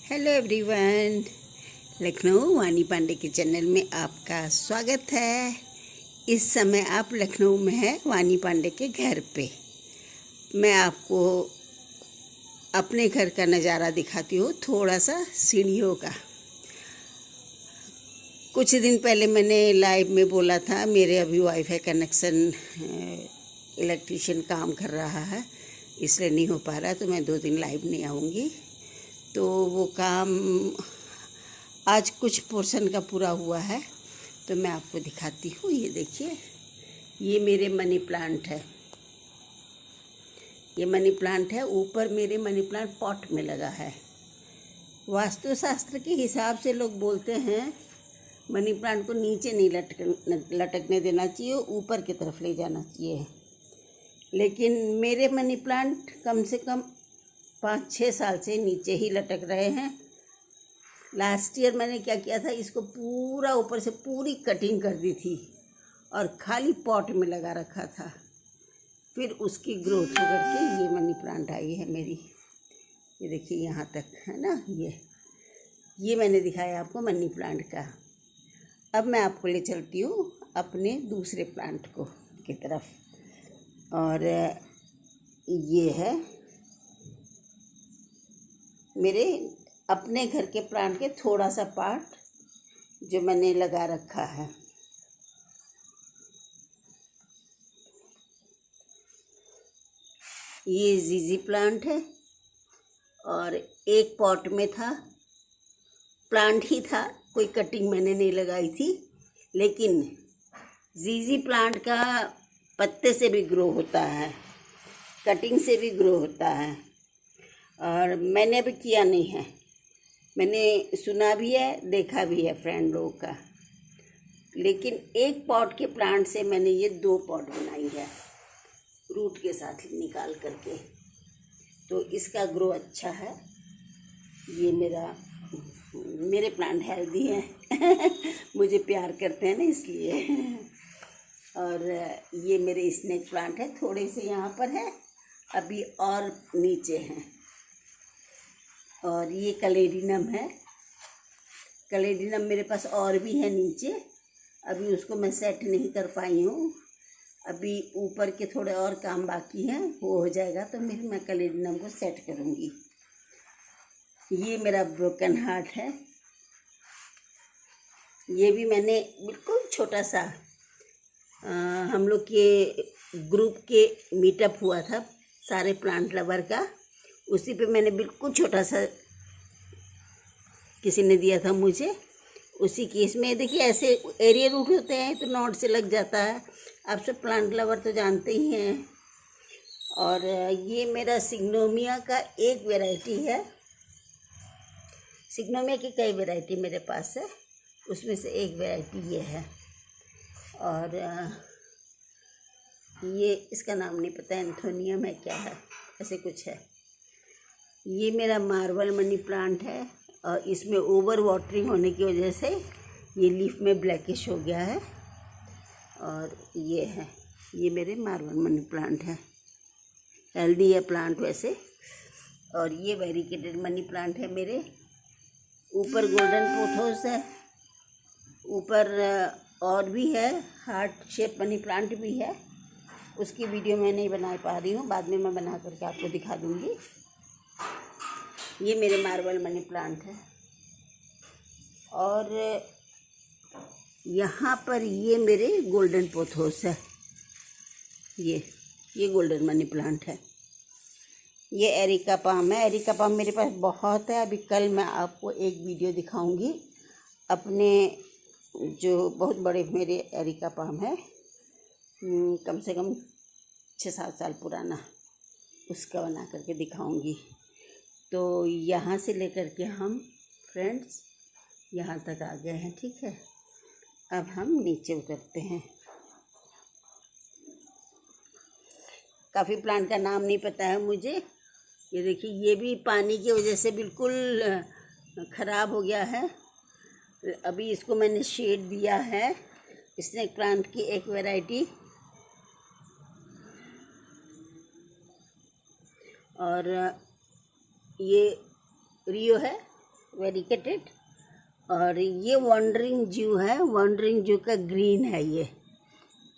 Hello everyone, Lucknow वानी पांडे के channel में आपका स्वागत है। इस समय आप लखनऊ में हैं वानी पांडे के घर पे। मैं आपको अपने घर का नज़ारा दिखाती हूँ, थोड़ा सा सीढ़ियों का। कुछ दिन पहले मैंने लाइव में बोला था मेरे अभी वाईफाई कनेक्शन इलेक्ट्रीशियन काम कर रहा है, इसलिए नहीं हो पा रहा, तो मैं 2 दिन लाइव नहीं आऊँगी। तो वो काम आज कुछ पोर्शन का पूरा हुआ है, तो मैं आपको दिखाती हूँ। ये देखिए, ये मेरे मनी प्लांट है। ये मनी प्लांट है, ऊपर मेरे मनी प्लांट पॉट में लगा है। वास्तुशास्त्र के हिसाब से लोग बोलते हैं मनी प्लांट को नीचे नहीं लटकने देना चाहिए, ऊपर की तरफ ले जाना चाहिए। लेकिन मेरे मनी प्लांट कम से कम 5-6 साल से नीचे ही लटक रहे हैं। लास्ट ईयर मैंने क्या किया था, इसको पूरा ऊपर से पूरी कटिंग कर दी थी और खाली पॉट में लगा रखा था। फिर उसकी ग्रोथ होकर के ये मनी प्लांट आई है मेरी। ये देखिए यहाँ तक है ना। ये मैंने दिखाया आपको मनी प्लांट का। अब मैं आपको ले चलती हूँ अपने दूसरे प्लांट की तरफ। और ये है मेरे अपने घर के प्लांट के थोड़ा सा पार्ट जो मैंने लगा रखा है। ये जीजी प्लांट है और एक पॉट में था, प्लांट ही था, कोई कटिंग मैंने नहीं लगाई थी। लेकिन जीजी प्लांट का पत्ते से भी ग्रो होता है, कटिंग से भी ग्रो होता है। और मैंने भी किया नहीं है, मैंने सुना भी है, देखा भी है फ्रेंड लोगों का। लेकिन एक पॉट के प्लांट से मैंने ये 2 पॉट बनाई है रूट के साथ निकाल करके। तो इसका ग्रो अच्छा है। ये मेरे प्लांट हेल्दी हैं मुझे प्यार करते हैं ना, इसलिए। और ये मेरे स्नेक प्लांट है, थोड़े से यहाँ पर है, अभी और नीचे हैं। और ये कलेडिनम है। कलेडिनम मेरे पास और भी है नीचे, अभी उसको मैं सेट नहीं कर पाई हूँ। अभी ऊपर के थोड़े और काम बाकी हैं, वो हो जाएगा तो मैं कलेडिनम को सेट करूँगी। ये मेरा ब्रोकन हार्ट है। ये भी मैंने बिल्कुल छोटा सा हम लोग के ग्रुप के मीटअप हुआ था सारे प्लांट लवर का, उसी पे मैंने बिल्कुल छोटा सा, किसी ने दिया था मुझे, उसी केस में। देखिए ऐसे एरिया रूट होते हैं तो नॉट से लग जाता है, आप सब प्लांट लवर तो जानते ही हैं। और ये मेरा सिग्नोमिया का एक वैरायटी है। सिग्नोमिया की कई वैरायटी मेरे पास है, उसमें से एक वैरायटी ये है। और ये इसका नाम नहीं पता, एंथोनियम है क्या है, ऐसे कुछ है। ये मेरा मार्बल मनी प्लांट है और इसमें ओवर वाटरिंग होने की वजह से ये लीफ में ब्लैकिश हो गया है। और ये है, ये मेरे मार्बल मनी प्लांट है, हेल्दी है प्लांट वैसे। और ये वेरिकेटेड मनी प्लांट है मेरे। ऊपर गोल्डन पोथोस है, ऊपर और भी है, हार्ट शेप मनी प्लांट भी है। उसकी वीडियो मैं नहीं बना पा रही हूँ, बाद में मैं बना करके आपको दिखा दूँगी। ये मेरे मार्बल मनी प्लांट है। और यहाँ पर ये मेरे गोल्डन पोथोस है। ये गोल्डन मनी प्लांट है। ये एरिका पाम है। एरिका पाम मेरे पास बहुत है। अभी कल मैं आपको एक वीडियो दिखाऊंगी अपने, जो बहुत बड़े मेरे एरिका पाम है, कम से कम 6-7 साल पुराना, उसका बना करके दिखाऊंगी। तो यहाँ से लेकर के हम फ्रेंड्स यहाँ तक आ गए हैं, ठीक है। अब हम नीचे उतरते हैं। काफ़ी प्लांट का नाम नहीं पता है मुझे। ये देखिए, ये भी पानी की वजह से बिल्कुल ख़राब हो गया है। अभी इसको मैंने शेड दिया है। स्नेक प्लांट की एक वैरायटी। और ये रियो है, वेरिकेटेड। और ये वॉन्डरिंग जू है, वॉन्डरिंग जू का ग्रीन है ये।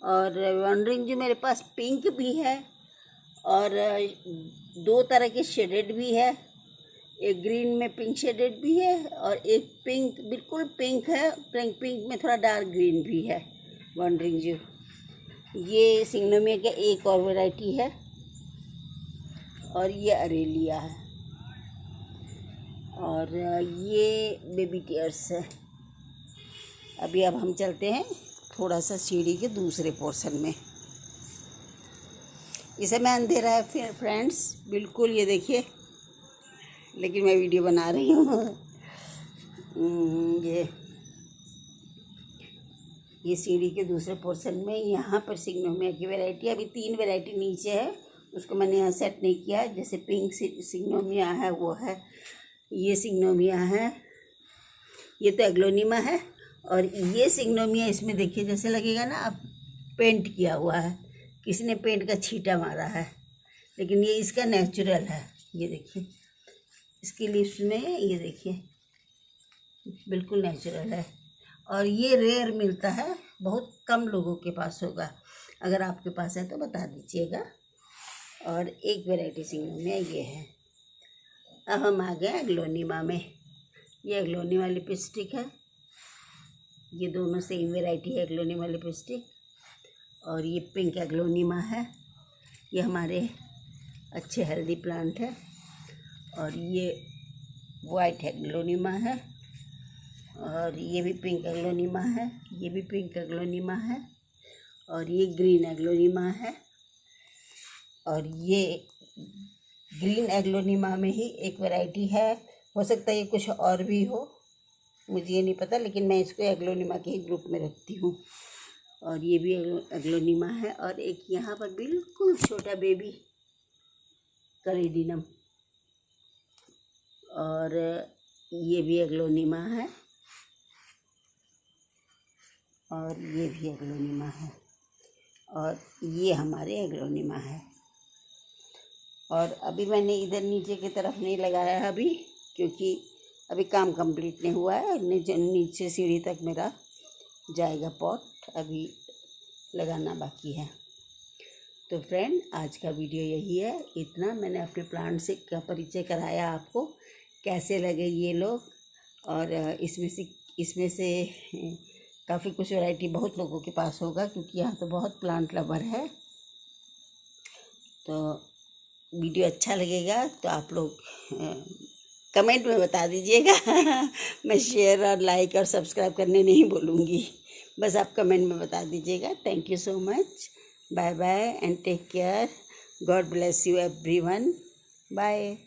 और वॉन्डरिंग जू मेरे पास पिंक भी है और 2 तरह के शेडेड भी है। एक ग्रीन में पिंक शेडेड भी है और एक पिंक, बिल्कुल पिंक है, पिंक में थोड़ा डार्क ग्रीन भी है वॉन्डरिंग जू। ये सिग्नोमिया का एक और वैरायटी है और ये अरेलिया है और ये बेबी टीयर्स है। अभी अब हम चलते हैं थोड़ा सा सीढ़ी के दूसरे पोर्शन में। इसे मैं अंधेरा है फिर फ्रेंड्स, बिल्कुल ये देखिए, लेकिन मैं वीडियो बना रही हूँ। ये सीढ़ी के दूसरे पोर्शन में यहाँ पर सिग्नोमिया की वैरायटी, अभी 3 वैरायटी नीचे है, उसको मैंने यहाँ सेट नहीं किया। जैसे पिंक सिग्नोमिया है वो है, ये सिग्नोमिया है, ये तो एग्लोनिमा है। और ये सिग्नोमिया, इसमें देखिए जैसे लगेगा ना अब पेंट किया हुआ है, किसी ने पेंट का छींटा मारा है, लेकिन ये इसका नेचुरल है। ये देखिए इसकी लिप्स में, ये देखिए बिल्कुल नेचुरल है। और ये रेयर मिलता है, बहुत कम लोगों के पास होगा। अगर आपके पास है तो बता दीजिएगा। और एक वैरायटी सिग्नोमिया ये है। अब हम आ गए एग्लोनिमा में। ये एग्लोनिमा लिपस्टिक है, ये दोनों सेम वैरायटी है एग्लोनिमा लिपस्टिक। और ये पिंक एग्लोनिमा है, ये हमारे अच्छे हेल्दी प्लांट है। और ये वाइट एग्लोनिमा है और ये भी पिंक एग्लोनिमा है, ये भी पिंक एग्लोनिमा है। और ये ग्रीन एग्लोनिमा है। और ये ग्रीन एग्लोनिमा में ही एक वैरायटी है, हो सकता है ये कुछ और भी हो, मुझे ये नहीं पता, लेकिन मैं इसको एग्लोनिमा के ही ग्रुप में रखती हूँ। और ये भी एग्लोनिमा है। और एक यहाँ पर बिल्कुल छोटा बेबी कैलेडिनम, और ये भी एग्लोनिमा है और ये भी एग्लोनिमा है। और ये हमारे एग्लोनिमा है। और अभी मैंने इधर नीचे की तरफ नहीं लगाया है अभी, क्योंकि अभी काम कंप्लीट नहीं हुआ है। नीचे सीढ़ी तक मेरा जाएगा पॉट, अभी लगाना बाकी है। तो फ्रेंड, आज का वीडियो यही है, इतना। मैंने अपने प्लांट से का परिचय कराया आपको, कैसे लगे ये लोग। और इसमें से काफ़ी कुछ वैरायटी बहुत लोगों के पास होगा, क्योंकि यहाँ तो बहुत प्लांट लवर है। तो वीडियो अच्छा लगेगा तो आप लोग कमेंट में बता दीजिएगा। मैं शेयर और लाइक और सब्सक्राइब करने नहीं बोलूँगी, बस आप कमेंट में बता दीजिएगा। Thank you so much, bye bye and take care, God bless you everyone, bye.